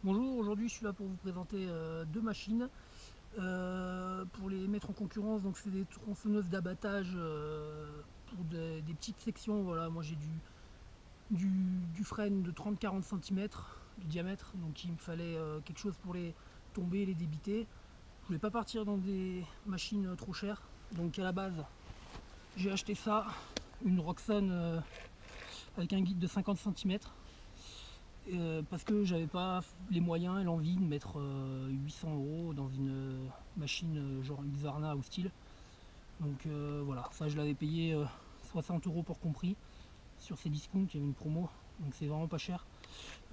Bonjour, aujourd'hui je suis là pour vous présenter deux machines pour les mettre en concurrence. Donc c'est des tronçonneuses d'abattage pour des petites sections. Voilà, moi j'ai du frêne de 30-40 cm de diamètre, donc il me fallait quelque chose pour les tomber, les débiter. Je voulais pas partir dans des machines trop chères, donc à la base j'ai acheté ça, une Roxxon avec un guide de 50 cm. Parce que j'avais pas les moyens et l'envie de mettre 800 € dans une machine genre Husqvarna ou style. Donc voilà, ça je l'avais payé 60 € pour compris sur ces discounts, il y avait une promo, donc c'est vraiment pas cher.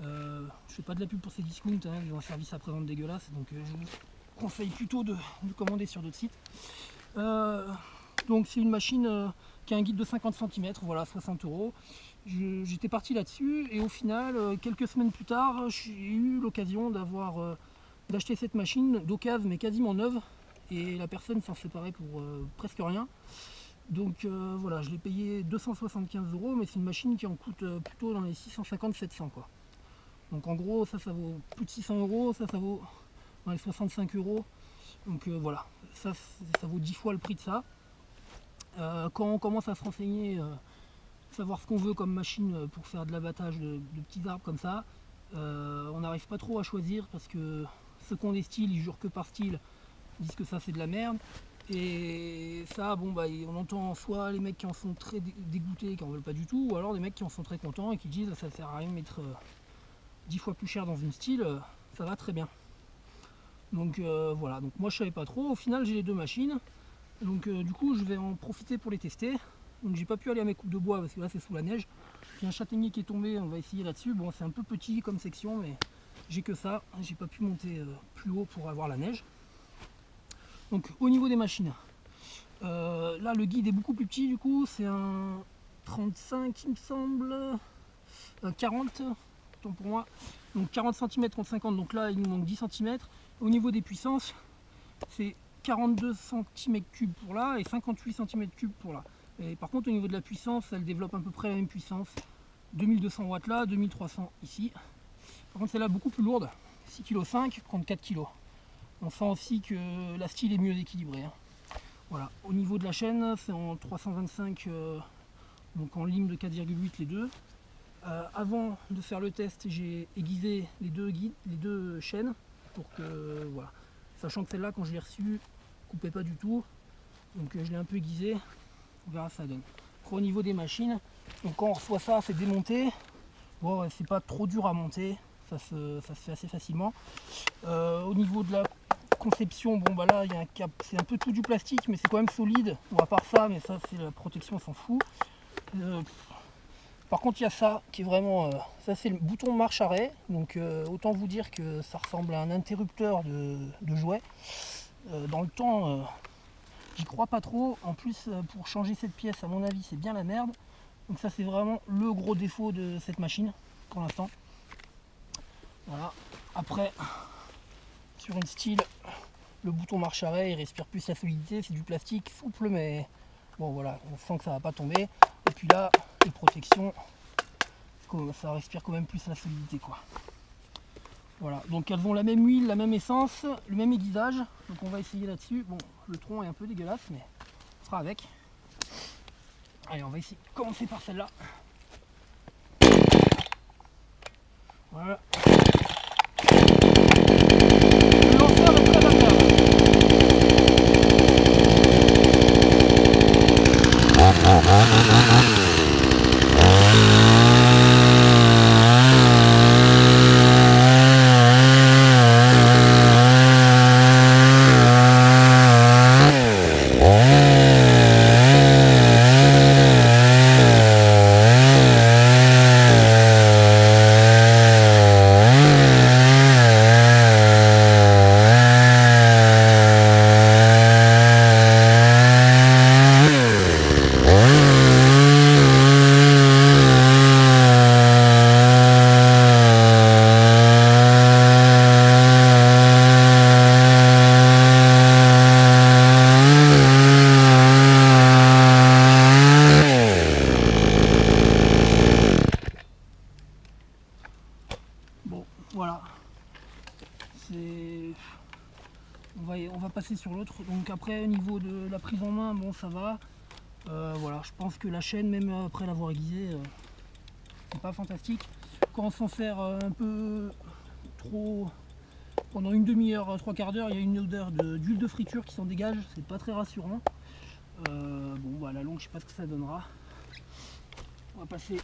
Je fais pas de la pub pour ces discounts, hein, ils ont un service après-vente dégueulasse, donc je vous conseille plutôt de commander sur d'autres sites. Donc c'est une machine qui a un guide de 50 cm, voilà, 60 €. J'étais parti là-dessus et au final, quelques semaines plus tard, j'ai eu l'occasion d'acheter cette machine d'occasion mais quasiment neuve, et la personne s'en séparait pour presque rien. Donc voilà, je l'ai payé 275 €, mais c'est une machine qui en coûte plutôt dans les 650-700 quoi. Donc en gros, ça vaut plus de 600 €, ça vaut dans les 65 €. Donc voilà, ça vaut 10 fois le prix de ça. Quand on commence à se renseigner, savoir ce qu'on veut comme machine pour faire de l'abattage de petits arbres comme ça, on n'arrive pas trop à choisir, parce que ceux qui ont des styles, ils jurent que par style, disent que ça c'est de la merde. Et ça, bon bah on entend soit les mecs qui en sont très dégoûtés, qui en veulent pas du tout, ou alors des mecs qui en sont très contents et qui disent ça sert à rien de mettre 10 fois plus cher dans une style, ça va très bien. Donc voilà, donc moi je savais pas trop. Au final j'ai les deux machines, donc du coup je vais en profiter pour les tester. Donc j'ai pas pu aller à mes coupes de bois parce que là c'est sous la neige. Il y a un châtaignier qui est tombé, on va essayer là-dessus. Bon, c'est un peu petit comme section, mais j'ai que ça, j'ai pas pu monter plus haut pour avoir la neige. Donc au niveau des machines, là le guide est beaucoup plus petit, du coup c'est un 35 il me semble, 40 tant pour moi, donc 40 cm contre 50, donc là il nous manque 10 cm. Au niveau des puissances, c'est 42 cm3 pour là et 58 cm3 pour là. Et par contre au niveau de la puissance, elle développe à peu près la même puissance, 2200 watts là, 2300 ici. Par contre celle-là beaucoup plus lourde, 6,5 kg contre 4 kg. On sent aussi que la style est mieux équilibrée, hein. Voilà. Au niveau de la chaîne, c'est en 325, donc en lime de 4,8 les deux. Avant de faire le test, j'ai aiguisé les deux chaînes pour que, voilà, sachant que celle-là quand je l'ai reçue, coupait pas du tout, donc je l'ai un peu aiguisé. On verra ce que ça donne. Au niveau des machines, donc quand on reçoit ça, c'est démonté. Bon, c'est pas trop dur à monter, ça se fait assez facilement. Au niveau de la conception, bon bah là il y a un cap, c'est un peu tout du plastique, mais c'est quand même solide. Bon, à part ça, mais ça c'est la protection, on s'en fout. Par contre, il y a ça qui est vraiment, ça c'est le bouton marche-arrêt. Donc autant vous dire que ça ressemble à un interrupteur de jouet. Dans le temps, j'y crois pas trop. En plus, pour changer cette pièce, à mon avis, c'est bien la merde. Donc ça, c'est vraiment le gros défaut de cette machine, pour l'instant. Voilà. Après, sur une style, le bouton marche-arrêt, il respire plus la solidité. C'est du plastique souple, mais bon, voilà, on sent que ça va pas tomber. Et puis là, les protections, ça respire quand même plus la solidité, quoi. Voilà, donc elles ont la même huile, la même essence, le même aiguisage. Donc on va essayer là-dessus. Bon, le tronc est un peu dégueulasse, mais on fera avec. Allez, on va essayer de commencer par celle-là. Voilà. Le lanceur est très agréable. Bon, voilà. on va passer sur l'autre. Donc après au niveau de la prise en main, bon ça va. Voilà, je pense que la chaîne, même après l'avoir aiguisée, c'est pas fantastique. Quand on s'en sert un peu trop pendant une demi-heure, trois quarts d'heure, il y a une odeur d'huile de friture qui s'en dégage, c'est pas très rassurant. Bon bah à la longue je sais pas ce que ça donnera. On va passer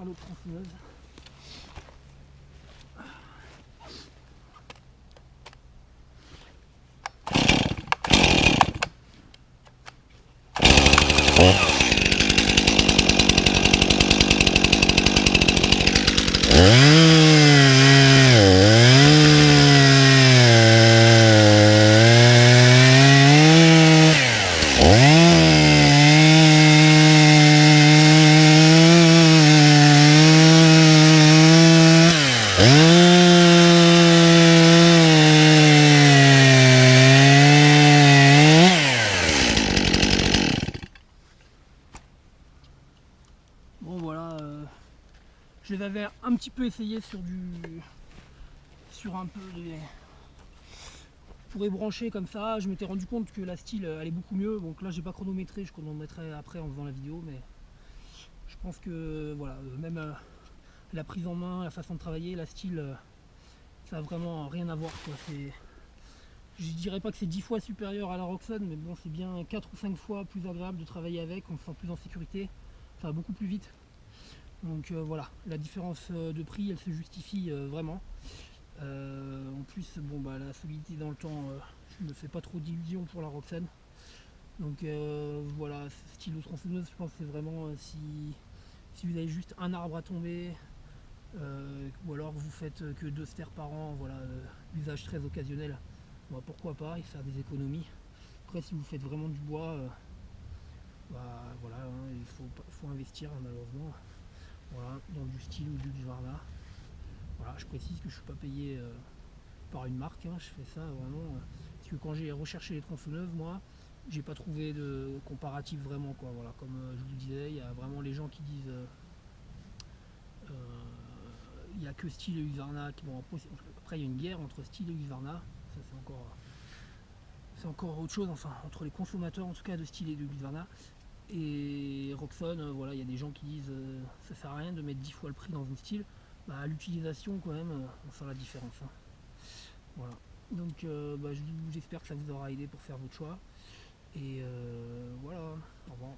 à l'autre tronçonneuse. Bon voilà, je les avais un petit peu essayé sur un peu des, pour ébrancher comme ça. Je m'étais rendu compte que la style allait beaucoup mieux. Donc là j'ai pas chronométré, je chronométrerai après en faisant la vidéo, mais je pense que voilà, même la prise en main, la façon de travailler, la style, ça a vraiment rien à voir quoi. Je dirais pas que c'est 10 fois supérieur à la Roxxon, mais bon c'est bien 4 ou 5 fois plus agréable de travailler avec, on se sent plus en sécurité, ça va beaucoup plus vite. Donc voilà, la différence de prix elle se justifie vraiment. En plus bon bah la solidité dans le temps, je me fais pas trop d'illusions pour la Roxxon. Donc voilà, ce style de tronçonneuse je pense que c'est vraiment si vous avez juste un arbre à tomber, ou alors vous faites que 2 stères par an, voilà, usage très occasionnel, bah, pourquoi pas et faire des économies. Après si vous faites vraiment du bois, bah voilà, hein, il faut investir hein, malheureusement. Voilà, dans du style ou du Husqvarna. Voilà, je précise que je ne suis pas payé par une marque, hein, je fais ça vraiment parce que quand j'ai recherché les tronçonneuses, moi, j'ai pas trouvé de comparatif vraiment quoi. Voilà, comme je vous disais, il y a vraiment les gens qui disent il n'y a que style et Husqvarna qui vont après il y a une guerre entre style et Husqvarna, ça c'est encore autre chose, enfin entre les consommateurs en tout cas de style et de Husqvarna. Et Roxxon, voilà, il y a des gens qui disent ça sert à rien de mettre 10 fois le prix dans une style. Bah, à l'utilisation quand même, on sent la différence. Hein. Voilà. Donc bah, j'espère que ça vous aura aidé pour faire votre choix. Et voilà, au revoir.